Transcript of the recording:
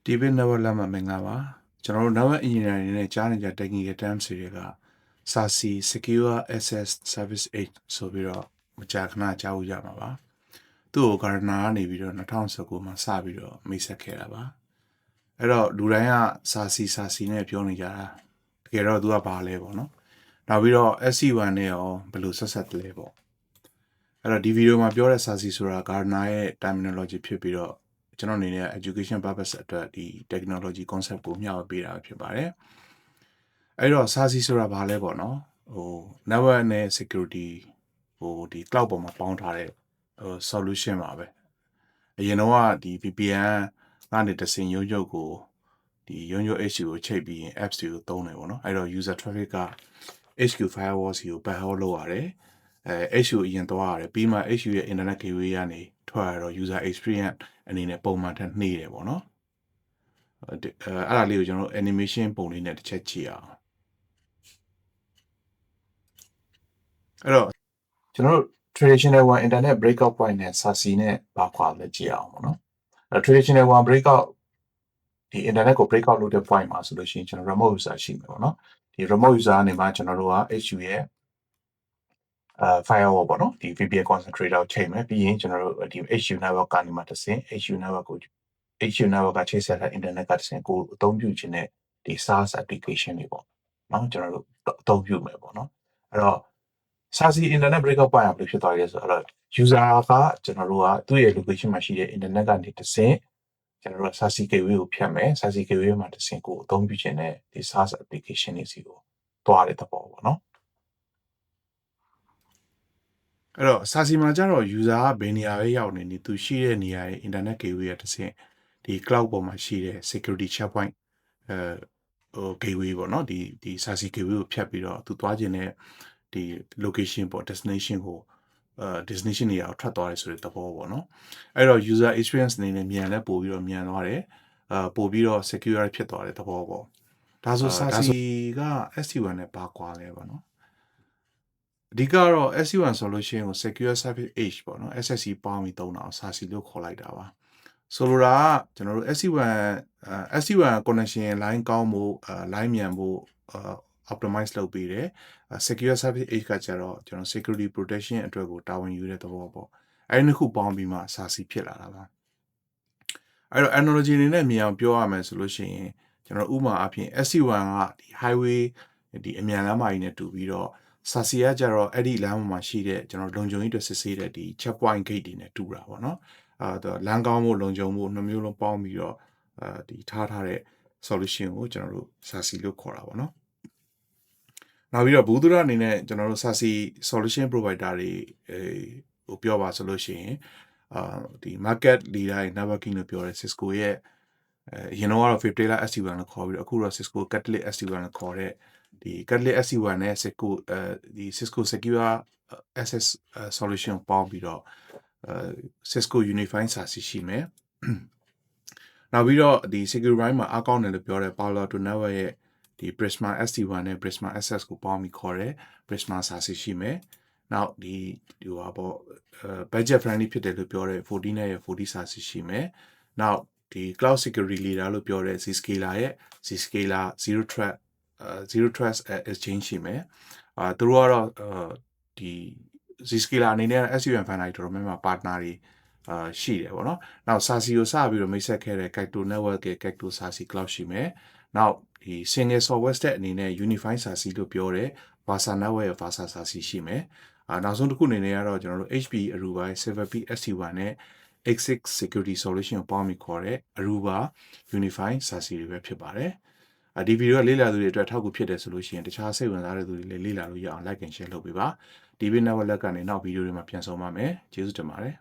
David Network လက်မှတ်မင်္ဂလာပါကျွန်တော်တို့ Network Engineering နဲ့ကြားနေကြ Technical Terms တွေက SASE Secure Access Service 8ဆိုပြီးတော့မကြာခဏကြားဖို့ရမှာပါသူ့ကို Gartner ကနေပြီးတော့2019မှာစပြီးတော့မိတ်ဆက်ခဲ့တာပါအဲ့တော့လူတိုင်းက SASE နဲ့ပြောနေကြတာတကယ်တော့သူကဘာလဲပေါ့နော်နောက်ပြီးတော့ SC1 နဲ့ရောဘယ်လိုဆက်ဆက်လဲပေါ့အဲ့တော့ဒီဗီဒီယိုမှာပြောတဲ့ SASE ဆိုတာ Gartner ရဲ့ terminology ဖြစ်ပြီးတော့ကျွန်တော်အနေနဲ့ education purpose အတွက်ဒီ technology concept ကိုမျှဝေပေးတာဖြစ်ပါတယ်အဲ့တော့ SASE ဆိုတာဘာလဲပေါ့နော်network နဲ့ security ဒီ cloud ပေါ်မှာပေါင်းထားတဲ့solution ပါပဲအရင်တော့ဒီ VPN ကနေတဆင့်ရုံးကိုဒီရုံး HQ ကိုချိန်ပြီးရင် apps တွေကိုသုံးတယ်ပေါ့နော်အဲ့တော့ user traffic က HQ firewall စီကို backhaul လုပ်ရတယ်HQ အရင်သွားရတယ်ပြီးမှ HQ ရဲ့ internet gateway ကနေထွက်ရတော့ user experience အနေနဲ့ပုံမှန်ထက်နှေးတယ်ပေါ့နော်အဲ့ဒါလေးကိုကျွန်တော် animation ပုံလေးနဲ့တစ်ချက်ကြည့်အောင်အဲ့တော့ကျွန်တော်တို့ traditional one internet breakout point နဲ့ SASE နဲ့ဘာခွာလဲကြည့်အောင်ပေါ့နော်အဲ့ traditional one breakout ဒီ internet ကို breakout လုပ်တဲ့ point မှာဆိုလို့ရှိရင်ကျွန်တော် remote user ရှိမှာပေါ့နော်ဒီ remote user ကနေမှကျွန်တော်တို့က HQ ရဲ့firewall ပေါ့နော်ဒီ VPN concentrator ကိုချိန်မယ်ပြီးရင်ကျွန်တော်တို့ဒီ HQ network ကနေမှတစ်ဆင့် HQ network ကို HQ network ကချိတ်ဆက်တဲ့ internet ကတစ်ဆင့်ကိုအသုံးပြုခြင်းနဲ့ဒီ SaaS application တွေပေါ့နော်ကျွန်တော်တို့အသုံးပြုမယ်ပေါ့နော်အဲ့တော့ SASE internet breakout point ဘယ်လိုဖြစ်သွားလဲဆိုတော့ user ကကျွန်တော်တို့ကသူ့ရဲ့ location မှာရှိတဲ့ internet ကနေတစ်ဆင့်ကျွန်တော်တို့ SASE gateway ကိုဖြတ်မယ် SASE gateway မှာတစ်ဆင့်ကိုအသုံးပြုခြင်းနဲ့ဒီ SaaS application တွေစီကိုတွားတဲ့သဘောပေါ့နော်အဲ့တော့ SASE မှာကျတော့ user ကဘယ်နေရာပဲရောက်နေသူရှိတဲ့နေရာရဲ့ internet gateway ကတစ်ဆင့်ဒီ cloud ပေါ်မှာရှိတဲ့ security checkpoint gateway ပေါ့နော်ဒီ SASE gateway ကိုဖြတ်ပြီးတော့သူသွားခြင်းနဲ့ဒီ location ပေါ့ destination ကိုdestination နေရာကိုထွက်သွားတယ်ဆိုတဲ့သဘောပေါ့နော်အဲ့တော့ user experience အနေနဲ့မြန်လဲပို့ပြီးတော့မြန်သွားတယ်ပို့ပြီးတော့ secure ဖြစ်သွားတဲ့သဘောပေါ့ဒါဆို SASE က SD1 နဲ့ပါကွာလဲပေါ့နော်အဓိကတော့ SD1 solution ကို secure service edge ပေါ့နော် SSE ပေါင်းပြီးသုံးတာကို SASE လို့ခေါ်လိုက်တာပါဆိုလိုတာကကျွန်တော်တို့ SD1 connection line ကောင်းဖို့line မြန်ဖို့ optimize လုပ်ပေးတယ် secure service edge ကကျတော့ကျွန်တော် security protection အတွက်ကိုတာဝန်ယူတဲ့သဘောပေါ့အဲဒီနှစ်ခုပေါင်းပြီးမှ SASE ဖြစ်လာတာပါအဲ့တော့ analogy အနေနဲ့မြင်အောင်ပြောရမယ်ဆိုလို့ရှိရင်ကျွန်တော်ဥပမာအဖြစ် SD1 ကဒီ highway ဒီအမြန်လမ်းမကြီးနဲ့တူပြီးတော့ SASE ကကျတော့အဲ့ဒီလမ်းပေါ်မှာရှိတဲ့ကျွန်တော်လုံခြုံရေးတွေစစ်ဆေးတဲ့ဒီ checkpoint gate တွေနဲ့တူတာပေါ့နော်လမ်းကောင်းဖို့လုံခြုံဖို့နှစ်မျိုးလုံးပေါင်းပြီးတော့ဒီထားတဲ့ solution ကိုကျွန်တော်တို့ SASE လို့ခေါ်တာပေါ့နော်နောက်ပြီးတော့ဘူးသူရအနေနဲ့ကျွန်တော်တို့ SASE solution provider တွေဟိုပြောပါဆိုလို့ရှိရင်ဒီ market leader ရဲ့ networking လို့ပြောတဲ့ Cisco ရဲ့အရင်တော့ Viptela SD1 လို့ခေါ်ပြီးတော့အခုတော့ Cisco Catalyst SD1 လို့ခေါ်တဲ့ဒီ Catalyst SD1 နဲ့ Cisco ဒီ Cisco Secure Access Solution ပေါင်းပြီးတော့Cisco Unified SASE ရှိမယ်နောက်ပြီးတော့ဒီ security ဘိုင်းမှာအကောင့်တယ်လို့ပြောတဲ့ Palo Alto Network ရဲ့ဒီ Prisma SD1 နဲ့ Prisma Access ကိုပေါင်းပြီးခေါ်တဲ့ Prisma SASE ရှိမယ်နောက်ဒီဟာပေါ့budget friendly ဖြစ်တယ်လို့ပြောတဲ့ 40 နဲ့ရဲ့ 40 SASE ရှိမယ်နောက်ဒီ cloud security leader လို့ပြောတဲ့ Zscaler ရဲ့ Zscaler zero trust exchange ရှိမယ်သူတို့ကတော့ဒီ Zscaler အနေနဲ့ SUN Foundry တော်တော်များများ partner တွေရှိတယ်ပေါ့နော်နောက် SASE ကိုစပြီးတော့မိတ်ဆက်ခဲ့တဲ့ Kaito Network ရဲ့ Kaito SASE Cloud ရှိမယ်နောက်ဒီ single software stack အနေနဲ့ Unified SASE လို့ပြောတဲ့ Versa Network ရဲ့ Versa SASE ရှိမယ်နောက်ဆုံးတစ်ခုအနေနဲ့ကတော့ကျွန်တော်တို့ HP Aruba Silverpeak SD1 နဲ့ X6 Security Solution ကိုပေါင်းပြီးခေါ်တဲ့ Aruba Unified SASE တွေပဲဖြစ်ပါတယ်ဒီဗီဒီယိုကလေ့လာသူတွေအတွက်ထောက်ကူဖြစ်တယ်ဆိုလို့ရှိရင်တခြားစိတ်ဝင်စားတဲ့သူတွေလည်းလေ့လာလို့ရအောင် like and share လုပ်ပေးပါဒီဗီဒီယိုနောက်လက်ကနေနောက်ဗီဒီယိုတွေမှာပြန်ဆောင်ပါမယ်ကျေးဇူးတင်ပါတယ်